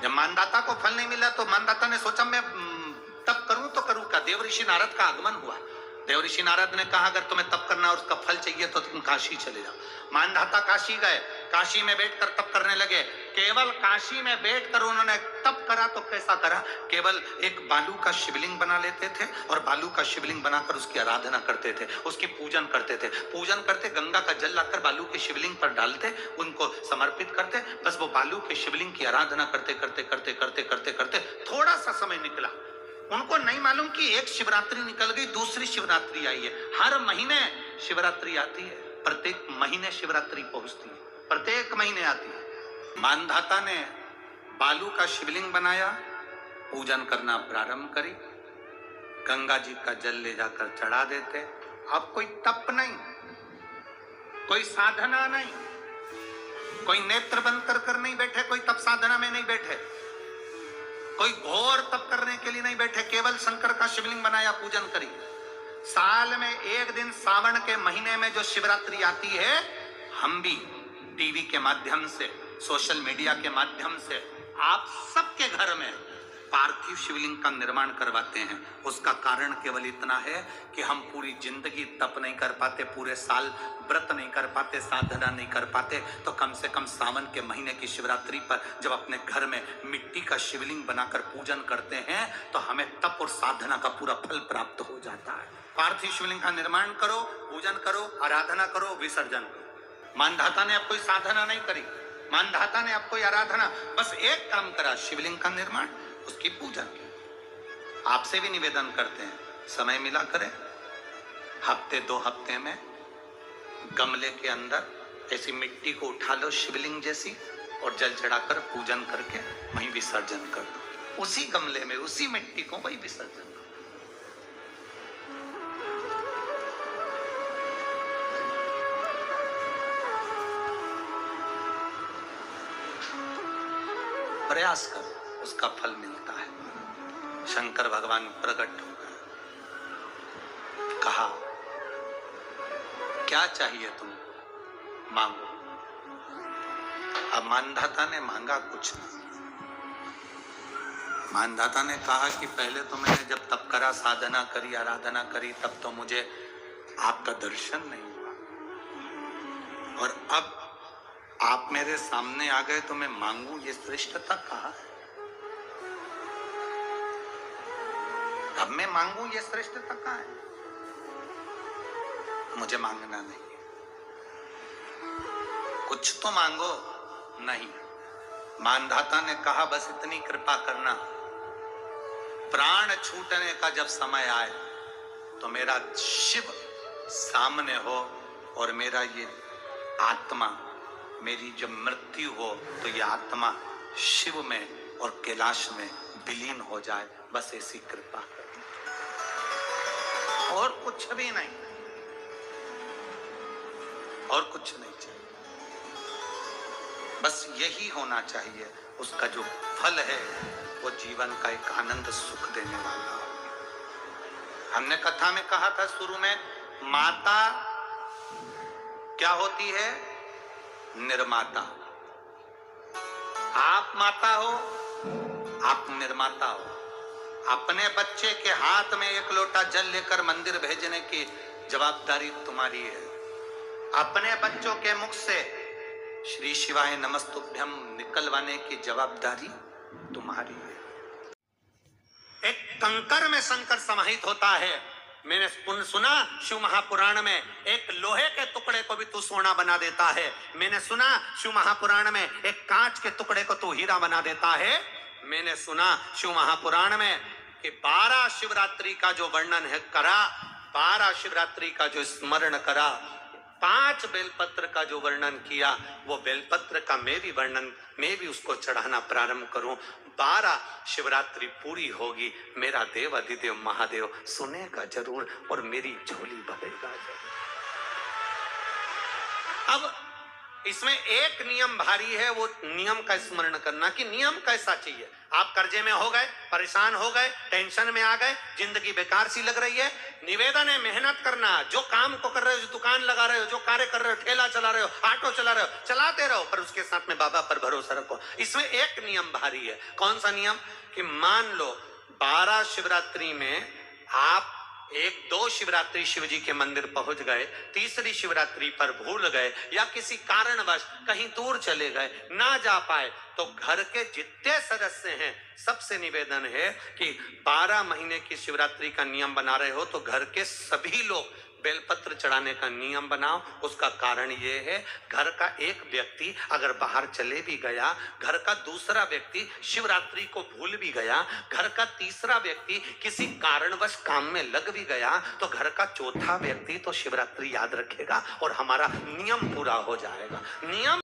जब मानदाता को फल नहीं मिला तो मानदाता ने सोचा मैं तप करूं तो करूं क्या। देव ऋषि नारद का आगमन हुआ। देव ऋषि नारद ने कहा अगर तुम्हें तप करना और उसका फल चाहिए तो तुम काशी चले जाओ। मानधाता काशी गए, काशी में बैठकर तप करने लगे। केवल काशी में बैठकर उन्होंने तप करा तो कैसा करा, केवल एक बालू का शिवलिंग बना लेते थे और बालू का शिवलिंग बनाकर उसकी आराधना करते थे, उसकी पूजन करते थे। पूजन करते, गंगा का जल लाकर बालू के शिवलिंग पर डालते, उनको समर्पित करते। बस वो बालू के शिवलिंग की आराधना करते करते करते करते करते करते थोड़ा सा समय निकला। उनको नहीं मालूम कि एक शिवरात्रि निकल गई, दूसरी शिवरात्रि आई है। हर महीने शिवरात्रि आती है, प्रत्येक महीने शिवरात्रि पहुंचती है, प्रत्येक महीने आती है। मानधाता ने बालू का शिवलिंग बनाया, पूजन करना प्रारंभ करी, गंगा जी का जल ले जाकर चढ़ा देते। अब कोई तप नहीं, कोई साधना नहीं, कोई नेत्र बंद कर नहीं बैठे, कोई तप साधना में नहीं बैठे, कोई घोर तप करने के लिए नहीं बैठे, केवल शंकर का शिवलिंग बनाया, पूजन करी। साल में एक दिन सावन के महीने में जो शिवरात्रि आती है, हम भी टीवी के माध्यम से, सोशल मीडिया के माध्यम से आप सबके घर में पार्थिव शिवलिंग का निर्माण करवाते हैं। उसका कारण केवल इतना है कि हम पूरी जिंदगी तप नहीं कर पाते, पूरे साल व्रत नहीं कर पाते, साधना नहीं कर पाते, तो कम से कम सावन के महीने की शिवरात्रि पर जब अपने घर में मिट्टी का शिवलिंग बनाकर पूजन करते हैं तो हमें तप और साधना का पूरा फल प्राप्त हो जाता है। पार्थिव शिवलिंग का निर्माण करो, पूजन करो, आराधना करो, विसर्जन करो। मानधाता ने अब कोई साधना नहीं करी, मानधाता ने अब कोई आराधना, बस एक काम करा, शिवलिंग का निर्माण, उसकी पूजा की। आपसे भी निवेदन करते हैं, समय मिला करें, हफ्ते 2 हफ्ते में गमले के अंदर ऐसी मिट्टी को उठा लो शिवलिंग जैसी और जल चढ़ाकर पूजन करके वहीं विसर्जन कर दो। उसी गमले में उसी मिट्टी को वहीं विसर्जन करो। प्रयास करो, उसका फल मिलता है। शंकर भगवान प्रकट हो गए, कहा क्या चाहिए तुमको, मांगो। अब मानधाता ने मांगा कुछ नहीं। मानधाता ने कहा कि पहले तो मैंने जब तप करा, साधना करी, आराधना करी, तब तो मुझे आपका दर्शन नहीं हुआ, और अब आप मेरे सामने आ गए तो मैं मांगू, ये श्रेष्ठता कहाँ है? अब मैं मांगू, ये श्रेष्ठता कहाँ है? मुझे मांगना नहीं है। कुछ तो मांगो। नहीं, मानधाता ने कहा बस इतनी कृपा करना, प्राण छूटने का जब समय आए तो मेरा शिव सामने हो और मेरा ये आत्मा, मेरी जब मृत्यु हो तो ये आत्मा शिव में और कैलाश में विलीन हो जाए, बस ऐसी कृपा करनी, और कुछ भी नहीं, और कुछ नहीं चाहिए। बस यही होना चाहिए। उसका जो फल है वो जीवन का एक आनंद सुख देने वाला हो। हमने कथा में कहा था शुरू में, माता क्या होती है? निर्माता। आप माता हो, आप निर्माता हो। अपने बच्चे के हाथ में एक लोटा जल लेकर मंदिर भेजने की जवाबदारी तुम्हारी है। अपने बच्चों के मुख से श्री शिवाय नमस्तुभ्यम निकलवाने की जवाबदारी तुम्हारी है। एक कंकर में शंकर समाहित होता है। मैंने सुना शिव महापुराण में एक लोहे के टुकड़े को भी तू सोना बना देता है। मैंने सुना शिव महापुराण में एक कांच के टुकड़े को तू हीरा बना देता है। मैंने सुना शिव महापुराण में कि 12 शिवरात्रि का जो वर्णन है करा, 12 शिवरात्रि का जो स्मरण करा, 5 बेलपत्र का जो वर्णन किया, वो बेलपत्र का मैं भी उसको चढ़ाना प्रारंभ करूं। 12 शिवरात्रि पूरी होगी, मेरा देव अधिदेव महादेव सुनेगा जरूर और मेरी झोली भरेगा जरूर। अब इसमें एक नियम भारी है, वो नियम का स्मरण करना कि नियम कैसा चाहिए। आप कर्जे में हो गए, परेशान हो गए, टेंशन में आ गए, जिंदगी बेकार सी लग रही है, निवेदन है मेहनत करना। जो काम को कर रहे हो, जो दुकान लगा रहे हो, जो कार्य कर रहे हो, ठेला चला रहे हो, ऑटो चला रहे हो, चलाते रहो, पर उसके साथ में बाबा पर भरोसा रखो। इसमें एक नियम भारी है। कौन सा नियम? कि मान लो 12 शिवरात्रि में आप एक दो शिवरात्रि शिव जी के मंदिर पहुंच गए, तीसरी शिवरात्रि पर भूल गए या किसी कारणवश कहीं दूर चले गए, ना जा पाए, तो घर के जितने सदस्य हैं सबसे निवेदन है कि 12 महीने की शिवरात्रि का नियम बना रहे हो तो घर के सभी लोग बेलपत्र चढ़ाने का नियम बनाओ। उसका कारण ये है, घर का एक व्यक्ति अगर बाहर चले भी गया, घर का दूसरा व्यक्ति शिवरात्रि को भूल भी गया, घर का तीसरा व्यक्ति किसी कारणवश काम में लग भी गया, तो घर का चौथा व्यक्ति तो शिवरात्रि याद रखेगा और हमारा नियम पूरा हो जाएगा। नियम